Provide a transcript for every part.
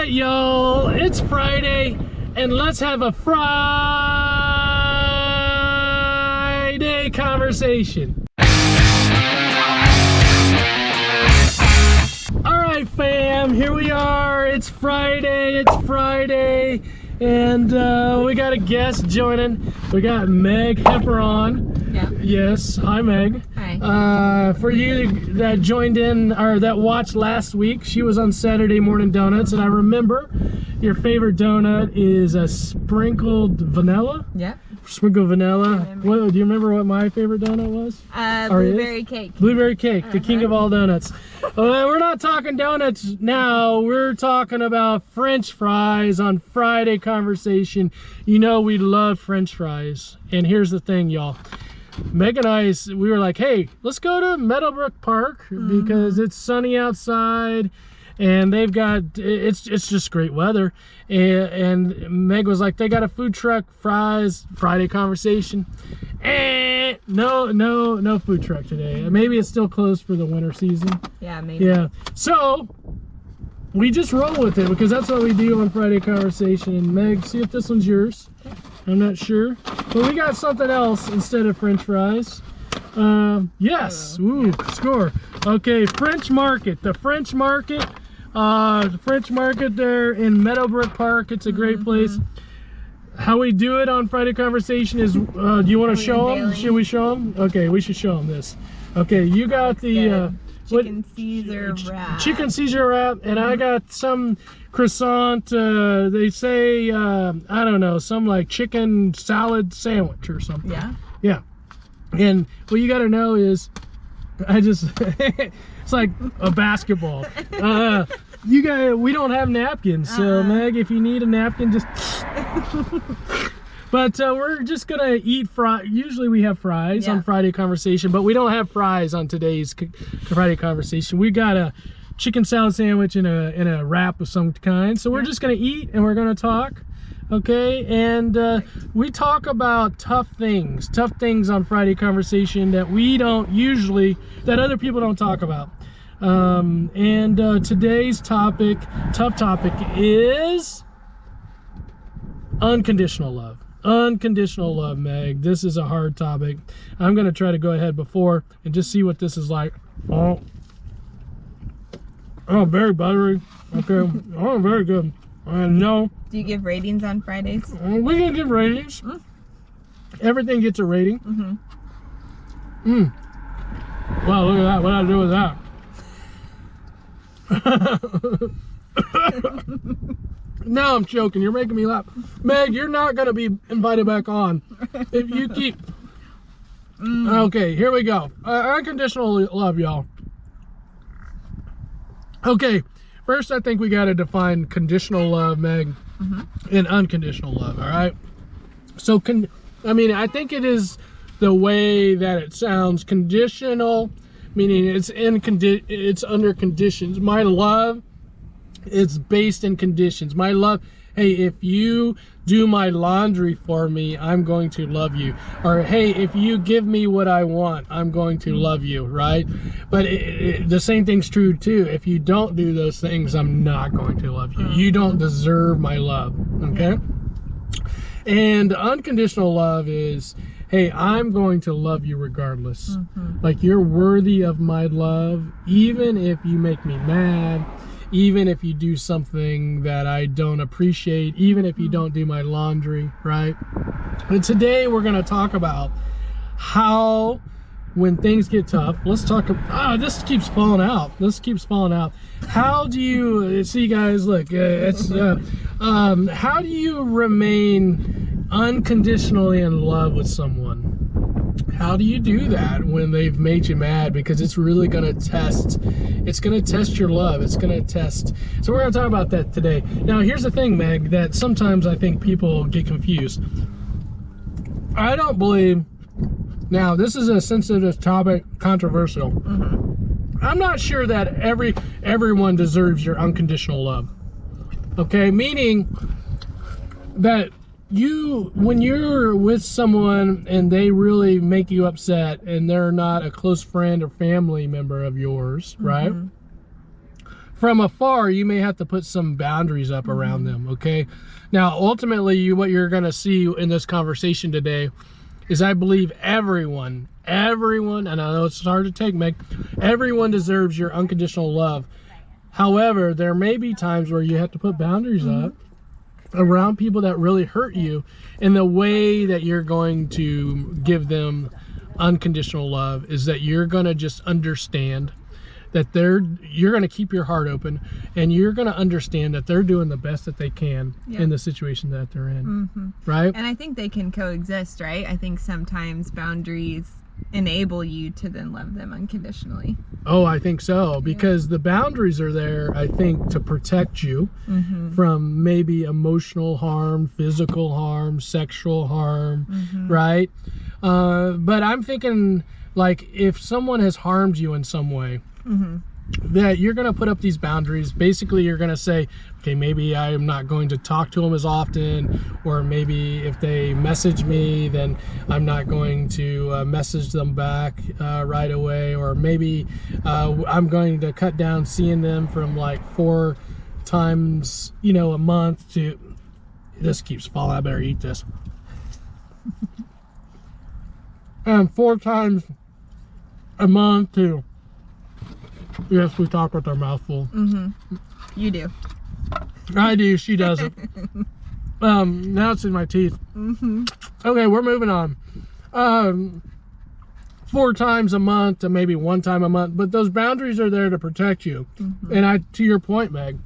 right, y'all, it's Friday, and let's have a Fryday conversation. All right, fam, here we are. It's Friday, and we got a guest joining. We got Meg Hepper on. Yeah. Yes, hi Meg. Hi. For you that joined in or that watched last week, she was on Saturday Morning Donuts, and I remember your favorite donut is a sprinkled vanilla. Yeah. Sprinkled vanilla. What, do you remember what my favorite donut was? Blueberry cake. Blueberry cake, the king of all donuts. We're not talking donuts now. We're talking about French fries on Fryday Conversation. You know we love French fries. And here's the thing, y'all. Meg and I, we were like, hey, let's go to MEADOWBROOK Park because it's sunny outside and they've got, it's just great weather. And Meg was like, they got a food truck, fries, Fryday Conversation. No food truck today. Maybe it's still closed for the winter season. Yeah, maybe. Yeah, so we just roll with it because that's what we do on Fryday Conversation. And Meg, see if this one's yours. Okay. I'm not sure, but we got something else instead of French fries. Yes, ooh, score. Okay, French Market, the French Market there in MEADOWBROOK Park. It's a great place. How we do it on Fryday Conversation is, do you want to show them? Should we show them? Okay, we should show them this. Okay, you got the chicken Caesar wrap. Chicken Caesar wrap, and I got some croissant, they say, I don't know, some like chicken salad sandwich or something. Yeah. Yeah. And what you got to know is, it's like a basketball. We don't have napkins, so Meg, if you need a napkin, just. But we're just gonna eat usually we have fries on Fryday Conversation, but we don't have fries on today's Fryday Conversation. We got a chicken salad sandwich in a wrap of some kind. So we're just gonna eat and we're gonna talk, okay? And we talk about tough things on Fryday Conversation that we don't usually, that other people don't talk about. Today's tough topic is unconditional love. Unconditional love, Meg. This is a hard topic. I'm gonna try to go ahead before and just see what this is like. Oh, very buttery. Okay. Oh, very good. No. Do you give ratings on Fridays? We can give ratings. Everything gets a rating. Wow, look at that. What did I do with that? Now I'm choking. You're making me laugh. Meg, you're not going to be invited back on if you keep... Okay, here we go. Unconditional love, y'all. Okay, first I think we got to define conditional love, Meg, and unconditional love, all right? So, I think it is the way that it sounds. Conditional, meaning it's under conditions. My love, it's based in conditions. My love, hey, if you do my laundry for me, I'm going to love you. Or hey, if you give me what I want, I'm going to love you, right? But the same thing's true too. If you don't do those things, I'm not going to love you. You don't deserve my love, okay? And unconditional love is, hey, I'm going to love you regardless. Like, you're worthy of my love, even if you make me mad, even if you do something that I don't appreciate, even if you don't do my laundry, right? And today we're going to talk about how, when things get tough, let's talk about, this keeps falling out. How do you, see guys, look, how do you remain unconditionally in love with someone? How do you do that when they've made you mad? Because it's really going to test, your love. It's going to test. So we're going to talk about that today. Now, here's the thing, Meg, that sometimes I think people get confused. I don't believe, now this is a sensitive topic, controversial. I'm not sure that everyone deserves your unconditional love. Okay, meaning that when you're with someone and they really make you upset and they're not a close friend or family member of yours, right? from afar, you may have to put some boundaries up around them, okay? Now, ultimately, what you're going to see in this conversation today is I believe everyone, and I know it's hard to take, Meg, everyone deserves your unconditional love. However, there may be times where you have to put boundaries up around people that really hurt you, and the way that you're going to give them unconditional love is that you're going to just understand that you're going to keep your heart open, and you're going to understand that they're doing the best that they can in the situation that they're in, right? And I think they can coexist, right? I think sometimes boundaries enable you to then love them unconditionally. Oh, I think so, because the boundaries are there, I think, to protect you from maybe emotional harm, physical harm, sexual harm, right? But I'm thinking, like, if someone has harmed you in some way, that you're going to put up these boundaries. Basically, you're going to say, okay, maybe I'm not going to talk to them as often, or maybe if they message me, then I'm not going to message them back right away, or maybe I'm going to cut down seeing them from like 4 times, you know, a month to, this keeps falling, I better eat this. 4 times a month to, yes, we talk with our mouth full. You do. I do, she doesn't. Now it's in my teeth. Okay, we're moving on. 4 times a month to maybe 1 time a month, but those boundaries are there to protect you. And to your point, Meg,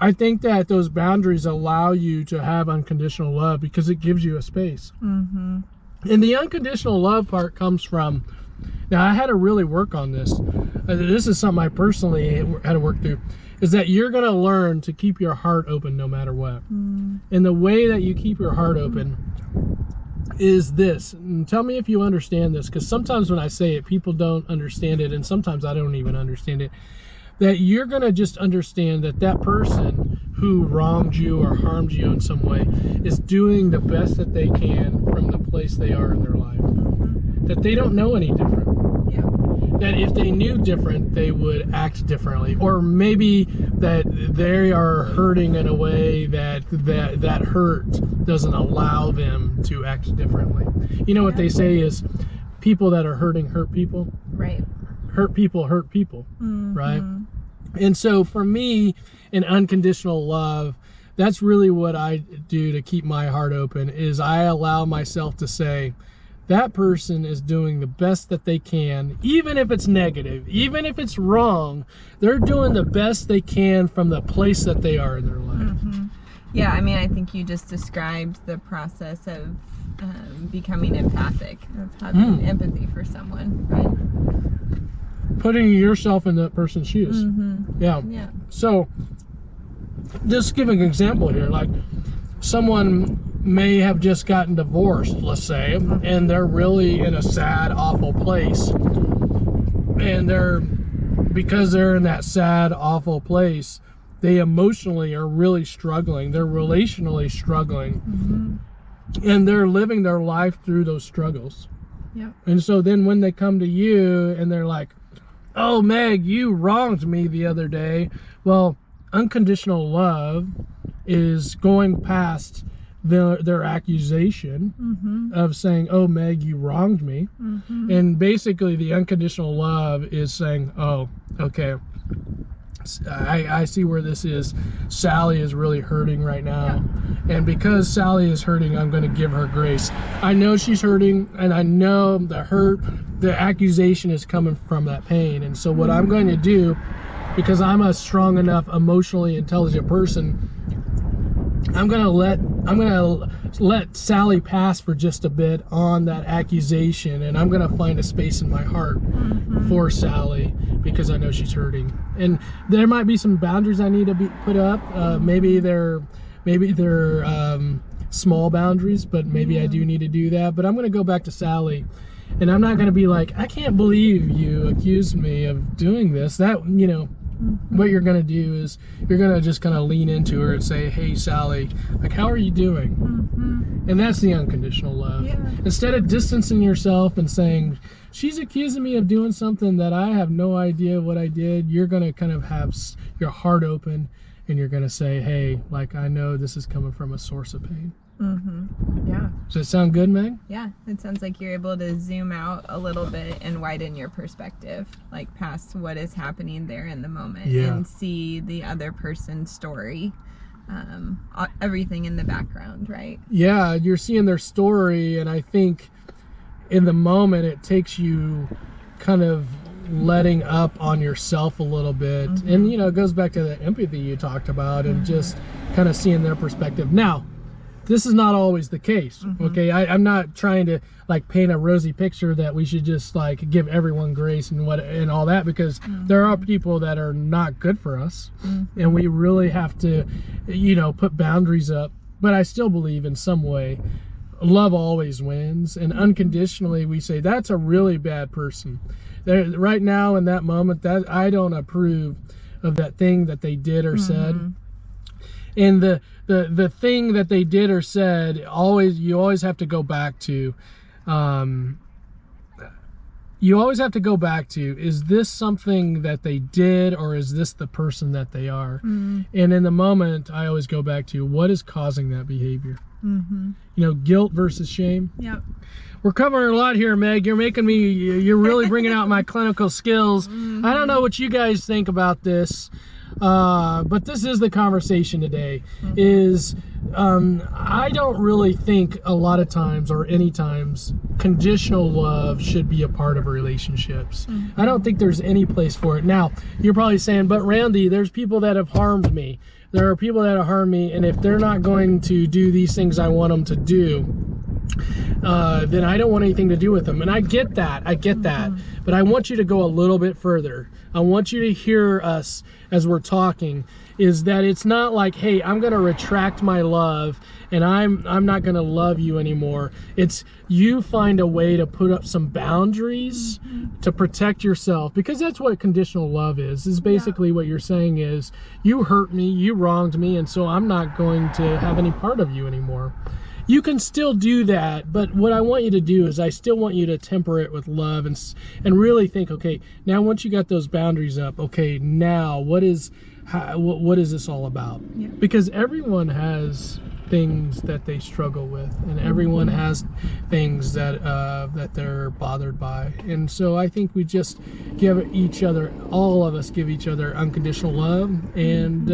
I think that those boundaries allow you to have unconditional love because it gives you a space. And the unconditional love part comes from, now I had to really work on this. This is something I personally had to work through, is that you're going to learn to keep your heart open no matter what. And the way that you keep your heart open is this, and tell me if you understand this, because sometimes when I say it, people don't understand it, and sometimes I don't even understand it, that you're going to just understand that that person who wronged you or harmed you in some way is doing the best that they can from the place they are in their life. That they don't know any different. That if they knew different, they would act differently. Or maybe that they are hurting in a way that hurt doesn't allow them to act differently. You know what they say is, people that are hurting hurt people. Right. Hurt people hurt people, right? And so for me, in unconditional love, that's really what I do to keep my heart open, is I allow myself to say, that person is doing the best that they can, even if it's negative, even if it's wrong, they're doing the best they can from the place that they are in their life. Yeah, I mean, I think you just described the process of becoming empathic, of having empathy for someone, right? Putting yourself in that person's shoes. Yeah. So, just give an example here. Like, someone may have just gotten divorced, let's say, and they're really in a sad, awful place. And because they're in that sad, awful place, they emotionally are really struggling. They're relationally struggling. And they're living their life through those struggles. And so then when they come to you and they're like, oh, Meg, you wronged me the other day. Well, unconditional love is going past their accusation of saying, oh, Meg, you wronged me. And basically the unconditional love is saying, oh, okay, I see where this is. Sally is really hurting right now. And because Sally is hurting, I'm going to give her grace. I know she's hurting, and I know the accusation is coming from that pain. And so what I'm going to do, because I'm a strong enough, emotionally intelligent person, I'm gonna let Sally pass for just a bit on that accusation, and I'm gonna find a space in my heart for Sally because I know she's hurting. And there might be some boundaries I need to put up. Maybe they're small boundaries, but maybe I do need to do that. But I'm gonna go back to Sally, and I'm not gonna be like, I can't believe you accused me of doing this. That, you know, what you're going to do is you're going to just kind of lean into her and say, hey, Sally, like, how are you doing? And that's the unconditional love. Yeah. Instead of distancing yourself and saying, she's accusing me of doing something that I have no idea what I did, you're going to kind of have your heart open and you're going to say, hey, like, I know this is coming from a source of pain. Yeah. Does it sound good, Meg? Yeah, it sounds like you're able to zoom out a little bit and widen your perspective, like past what is happening there in the moment, and see the other person's story, everything in the background, right? Yeah, you're seeing their story, and I think in the moment it takes you kind of letting up on yourself a little bit, and you know, it goes back to the empathy you talked about, and just kind of seeing their perspective. Now, this is not always the case, okay? I'm not trying to like paint a rosy picture that we should just like give everyone grace and all that, because there are people that are not good for us, and we really have to, you know, put boundaries up. But I still believe in some way love always wins, and unconditionally we say that's a really bad person. Right now in that moment, that I don't approve of that thing that they did or said. And the thing that they did or said, you always have to go back to, is this something that they did, or is this the person that they are? And in the moment, I always go back to, what is causing that behavior? You know, guilt versus shame. Yep. We're covering a lot here, Meg. You're really bringing out my clinical skills. I don't know what you guys think about this. But this is the conversation today, is I don't really think a lot of times, or any times, conditional love should be a part of relationships. I don't think there's any place for it. Now, you're probably saying, but Randy, there's people that have harmed me. There are people that have harmed me, and if they're not going to do these things I want them to do, then I don't want anything to do with them. And I get that, but I want you to go a little bit further. I want you to hear us as we're talking, is that it's not like, hey, I'm going to retract my love and I'm not going to love you anymore. It's you find a way to put up some boundaries to protect yourself, because that's what conditional love is basically what you're saying is, you hurt me, you wronged me, and so I'm not going to have any part of you anymore. You can still do that, but what I want you to do is I still want you to temper it with love and really think, okay, now once you got those boundaries up, okay, now what is this all about? Yeah. Because everyone has things that they struggle with, and everyone has things that they're bothered by, and so I think we just give each other, all of us give each other unconditional love, and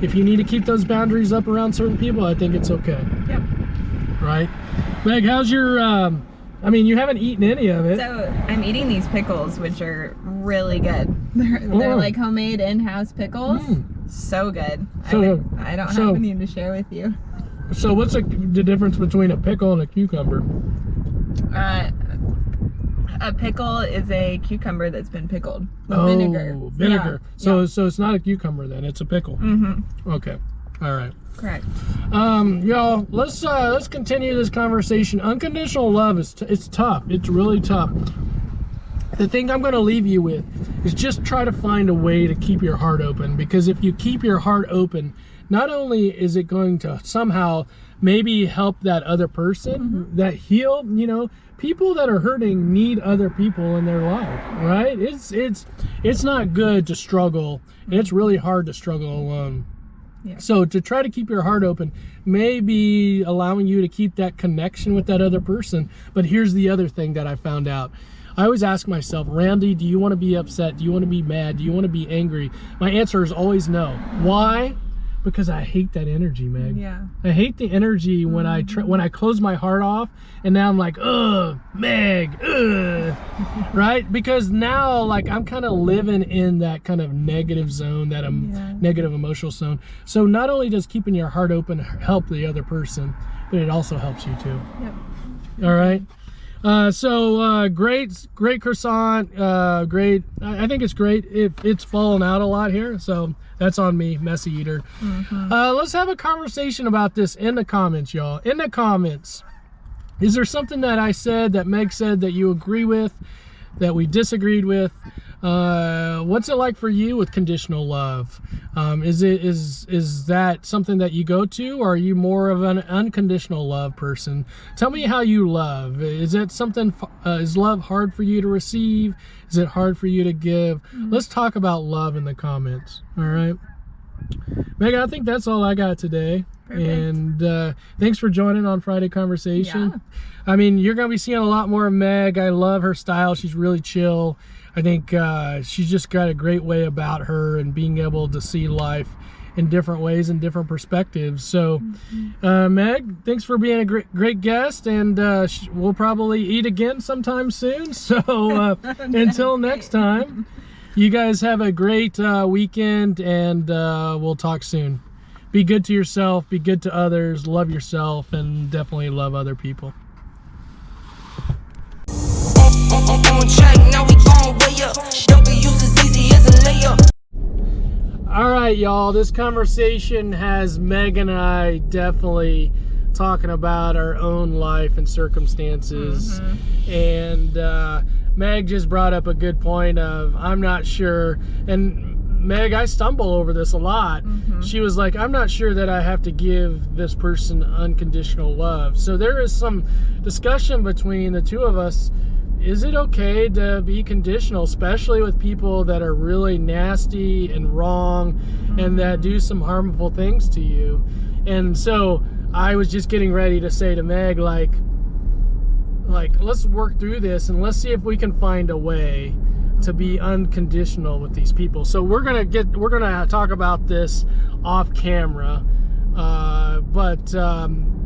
if you need to keep those boundaries up around certain people, I think it's okay. Yep. Right? Meg, how's your I mean, you haven't eaten any of it. So I'm eating these pickles, which are really good. They're like homemade in-house pickles. So good. So, I don't have any to share with you. So what's the difference between a pickle and a cucumber? A pickle is a cucumber that's been pickled with vinegar. Vinegar. Yeah. So it's not a cucumber then, it's a pickle. Okay. All right. Correct. Y'all, let's continue this conversation. Unconditional love it's tough. It's really tough. The thing I'm going to leave you with is just try to find a way to keep your heart open, because if you keep your heart open, not only is it going to somehow maybe help that other person that heal, you know, people that are hurting need other people in their life, right? It's not good to struggle, and it's really hard to struggle alone. Yeah. So to try to keep your heart open may be allowing you to keep that connection with that other person. But here's the other thing that I found out. I always ask myself, Randy, do you want to be upset? Do you want to be mad? Do you want to be angry? My answer is always no. Why? Because I hate that energy, Meg. Yeah. I hate the energy when I close my heart off, and now I'm like, ugh, Meg, ugh, right? Because now, like, I'm kind of living in that kind of negative zone, that negative emotional zone. So not only does keeping your heart open help the other person, but it also helps you too. Yep. All right. Great croissant, great. I think it's great. It's fallen out a lot here, so that's on me, messy eater. Let's have a conversation about this in the comments, y'all. In the comments, is there something that I said, that Meg said, that you agree with, that we disagreed with? What's it like for you with conditional love? Is that something that you go to, or are you more of an unconditional love person? Tell me how you love. Is that something? Is love hard for you to receive? Is it hard for you to give? Let's talk about love in the comments. All right, Megan, I think that's all I got today. Perfect. And thanks for joining on Fryday Conversation. Yeah. I mean, you're gonna be seeing a lot more of Meg. I love her style. She's really chill. I think she's just got a great way about her and being able to see life in different ways and different perspectives. So Meg, thanks for being a great guest, and we'll probably eat again sometime soon. So until next time, you guys have a great weekend, and we'll talk soon. Be good to yourself, be good to others, love yourself, and definitely love other people. All right, y'all, this conversation has Meg and I definitely talking about our own life and circumstances. And Meg just brought up a good point of, I'm not sure, and Meg, I stumble over this a lot. She was like, I'm not sure that I have to give this person unconditional love. So there is some discussion between the two of us. Is it okay to be conditional, especially with people that are really nasty and wrong and that do some harmful things to you? And so I was just getting ready to say to Meg, like let's work through this and let's see if we can find a way to be unconditional with these people. So we're gonna talk about this off camera, but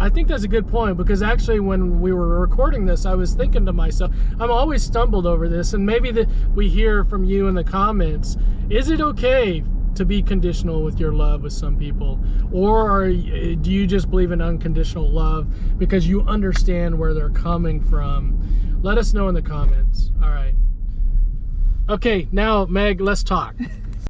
I think that's a good point, because actually when we were recording this, I was thinking to myself, I'm always stumbled over this, and maybe we hear from you in the comments, is it okay to be conditional with your love with some people, or do you just believe in unconditional love because you understand where they're coming from? Let us know in the comments. All right. Okay, now Meg, let's talk.